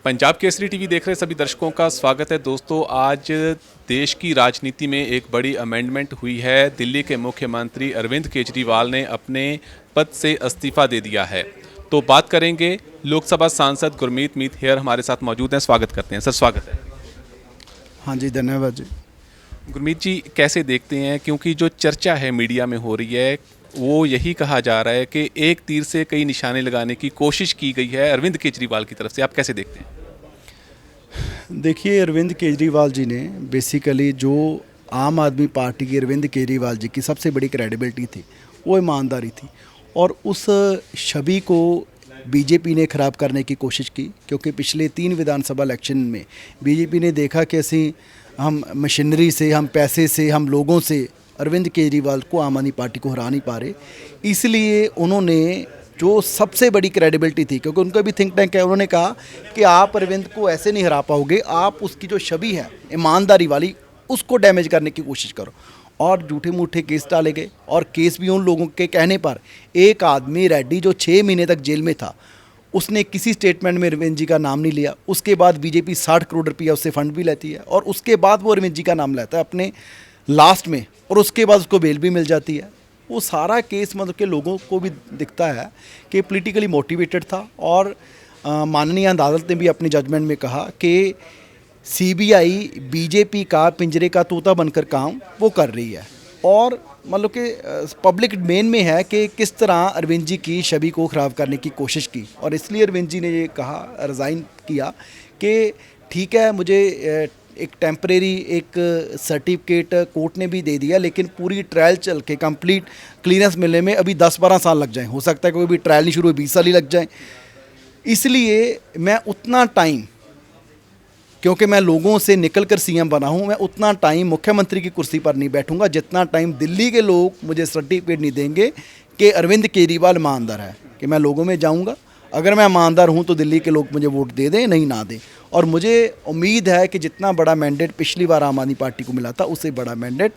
Punjab Kesari TV देख रहे सभी दर्शकों का स्वागत है। दोस्तों, आज देश की राजनीति में एक बड़ी अमेंडमेंट हुई है। दिल्ली के मुख्यमंत्री अरविंद केजरीवाल ने अपने पद से इस्तीफा दे दिया है। तो बात करेंगे। लोकसभा सांसद गुरमीत मीत हेयर हमारे साथ मौजूद हैं। स्वागत करते हैं सर। स्वागत है। हाँ जी, धन्यवाद जी। गुरमीत जी, कैसे देखते हैं, क्योंकि जो चर्चा है मीडिया में हो रही है वो यही कहा जा रहा है कि एक तीर से कई निशाने लगाने की कोशिश की गई है अरविंद केजरीवाल की तरफ से, आप कैसे देखते हैं? देखिए, अरविंद केजरीवाल जी ने बेसिकली जो आम आदमी पार्टी की अरविंद केजरीवाल जी की सबसे बड़ी क्रेडिबिलिटी थी वो ईमानदारी थी, और उस छवि को बीजेपी ने ख़राब करने की कोशिश की। क्योंकि पिछले 3 विधानसभा इलेक्शन में बीजेपी ने देखा कि हम मशीनरी से, हम पैसे से, हम लोगों से अरविंद केजरीवाल को, आम आदमी पार्टी को हरा नहीं पा रहे। इसलिए उन्होंने जो सबसे बड़ी क्रेडिबिलिटी थी, क्योंकि उनका भी थिंक टैंक है, उन्होंने कहा कि आप अरविंद को ऐसे नहीं हरा पाओगे, आप उसकी जो छवि है ईमानदारी वाली उसको डैमेज करने की कोशिश करो। और झूठे मूठे केस डाले गए, और केस भी उन लोगों के कहने पर। एक आदमी रेड्डी जो 6 महीने तक जेल में था, उसने किसी स्टेटमेंट में अरविंद जी का नाम नहीं लिया। उसके बाद बीजेपी 60 करोड़ रुपया उससे फंड भी लेती है, और उसके बाद वो अरविंद जी का नाम लेता है अपने लास्ट में, और उसके बाद उसको बेल भी मिल जाती है। वो सारा केस मतलब कि लोगों को भी दिखता है कि पॉलिटिकली मोटिवेटेड था। और माननीय अदालत ने भी अपनी जजमेंट में कहा कि सीबीआई बीजेपी का पिंजरे का तोता बनकर काम वो कर रही है, और मतलब कि पब्लिक डोमेन में है कि किस तरह अरविंद जी की छवि को ख़राब करने की कोशिश की। और इसलिए अरविंद जी ने ये कहा, रिज़ाइन किया कि ठीक है, मुझे एक टेम्परेरी एक सर्टिफिकेट कोर्ट ने भी दे दिया, लेकिन पूरी ट्रायल चल के कंप्लीट क्लीयरेंस मिलने में अभी 10-12 साल लग जाएं। हो सकता है कोई भी ट्रायल नहीं शुरू हुई 20 साल ही लग जाए। इसलिए मैं उतना टाइम, क्योंकि मैं लोगों से निकलकर सीएम बना हूं, मैं उतना टाइम मुख्यमंत्री की कुर्सी पर नहीं बैठूंगा जितना टाइम दिल्ली के लोग मुझे सर्टिफिकेट नहीं देंगे कि अरविंद केजरीवाल ईमानदार है। कि मैं लोगों में जाऊंगा, अगर मैं ईमानदार हूं तो दिल्ली के लोग मुझे वोट दे दें, नहीं ना दें। और मुझे उम्मीद है कि जितना बड़ा मैंडेट पिछली बार आम आदमी पार्टी को मिला था, उससे बड़ा मैंडेट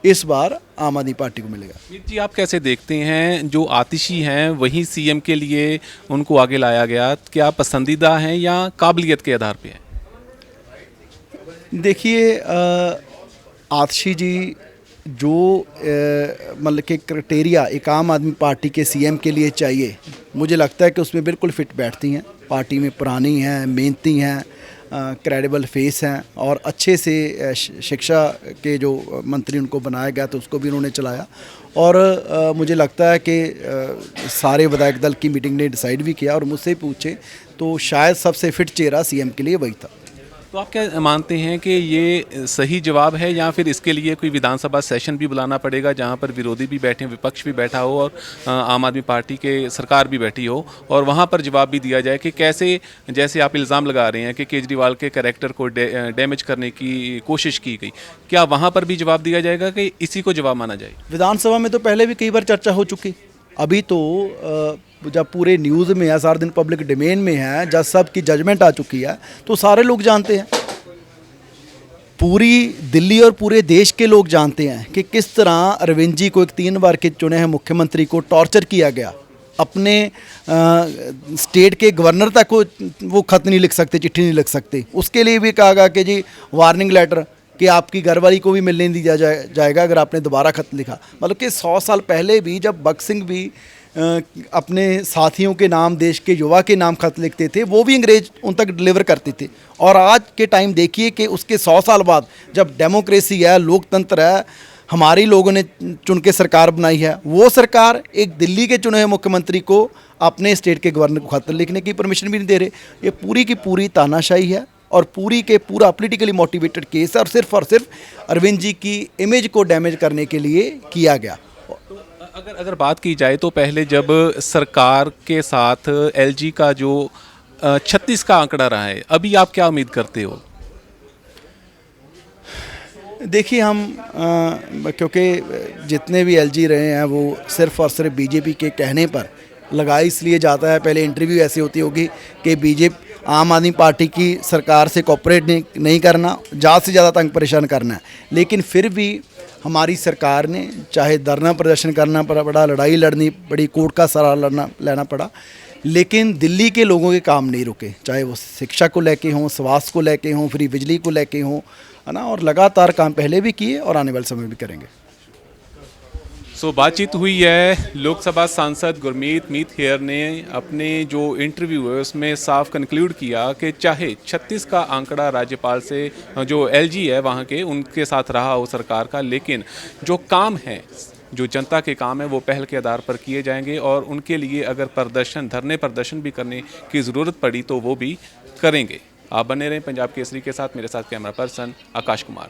इस बार आम आदमी पार्टी को मिलेगा। मीत जी, आप कैसे देखते हैं, जो आतिशी हैं वही सीएम के लिए उनको आगे लाया गया, क्या पसंदीदा हैं या काबिलियत के आधार पे है? देखिए, आतिशी जी जो मतलब कि क्राइटेरिया एक आम आदमी पार्टी के सीएम के लिए चाहिए, मुझे लगता है कि उसमें बिल्कुल फिट बैठती हैं। पार्टी में पुरानी हैं, मेहनती हैं, क्रेडिबल फेस हैं, और अच्छे से शिक्षा के जो मंत्री उनको बनाया गया तो उसको भी उन्होंने चलाया। और मुझे लगता है कि सारे विधायक दल की मीटिंग ने डिसाइड भी किया, और मुझसे पूछे तो शायद सबसे फिट चेहरा सीएम के लिए वही था। तो आप क्या मानते हैं कि ये सही जवाब है, या फिर इसके लिए कोई विधानसभा सेशन भी बुलाना पड़ेगा जहां पर विरोधी भी बैठे, विपक्ष भी बैठा हो, और आम आदमी पार्टी के सरकार भी बैठी हो, और वहां पर जवाब भी दिया जाए कि कैसे, जैसे आप इल्ज़ाम लगा रहे हैं कि केजरीवाल के कैरेक्टर को डैमेज करने की कोशिश की गई, क्या वहाँ पर भी जवाब दिया जाएगा कि इसी को जवाब माना जाए? विधानसभा में तो पहले भी कई बार चर्चा हो चुकी। अभी तो जब पूरे न्यूज़ में है, सारा दिन पब्लिक डोमेन में है, जज साहब की जजमेंट आ चुकी है, तो सारे लोग जानते हैं, पूरी दिल्ली और पूरे देश के लोग जानते हैं कि किस तरह अरविंद जी को, एक 3 बार के चुने हैं मुख्यमंत्री को, टॉर्चर किया गया। अपने स्टेट के गवर्नर तक को वो खत नहीं लिख सकते, चिट्ठी नहीं लिख सकते। उसके लिए भी कहा गया कि जी वार्निंग लेटर, कि आपकी घरवाली को भी मिलने नहीं दिया जाएगा अगर आपने दोबारा खत लिखा। मतलब कि 100 साल पहले भी जब भगत सिंह भी अपने साथियों के नाम, देश के युवा के नाम खत लिखते थे, वो भी अंग्रेज उन तक डिलीवर करते थे। और आज के टाइम देखिए कि उसके 100 साल बाद जब डेमोक्रेसी है, लोकतंत्र है, हमारे लोगों ने चुन के सरकार बनाई है, वो सरकार एक दिल्ली के चुने हुए मुख्यमंत्री को अपने स्टेट के गवर्नर को खत लिखने की परमिशन भी नहीं दे रहे। ये पूरी की पूरी तानाशाही है, और पूरी के पूरा पॉलिटिकली मोटिवेटेड केस है, और सिर्फ अरविंद जी की इमेज को डैमेज करने के लिए किया गया। अगर बात की जाए तो पहले जब सरकार के साथ एलजी का जो 36 का आंकड़ा रहा है, अभी आप क्या उम्मीद करते हो? देखिए, हम क्योंकि जितने भी एलजी रहे हैं वो सिर्फ और सिर्फ बीजेपी के कहने पर लगाया इसलिए जाता है। पहले इंटरव्यू ऐसी होती होगी कि बीजेपी, आम आदमी पार्टी की सरकार से कोऑपरेट नहीं करना, ज़्यादा से ज़्यादा तंग परेशान करना है। लेकिन फिर भी हमारी सरकार ने चाहे धरना प्रदर्शन करना पड़ा, लड़ाई लड़नी पड़ी, कोर्ट का सहारा लेना पड़ा, लेकिन दिल्ली के लोगों के काम नहीं रुके, चाहे वो शिक्षा को लेके हों, स्वास्थ्य को लेके हों, फ्री बिजली को लेके हों, है ना, और लगातार काम पहले भी किए और आने वाले समय में भी करेंगे। सो बातचीत हुई है। लोकसभा सांसद गुरमीत मीत हेयर ने अपने जो इंटरव्यू है उसमें साफ कंक्लूड किया कि चाहे 36 का आंकड़ा राज्यपाल से जो एलजी है वहाँ के उनके साथ रहा हो सरकार का, लेकिन जो काम है, जो जनता के काम है वो पहल के आधार पर किए जाएंगे और उनके लिए अगर धरने प्रदर्शन भी करने की ज़रूरत पड़ी तो वो भी करेंगे। आप बने रहें पंजाब केसरी के साथ। मेरे साथ कैमरा पर्सन आकाश कुमार।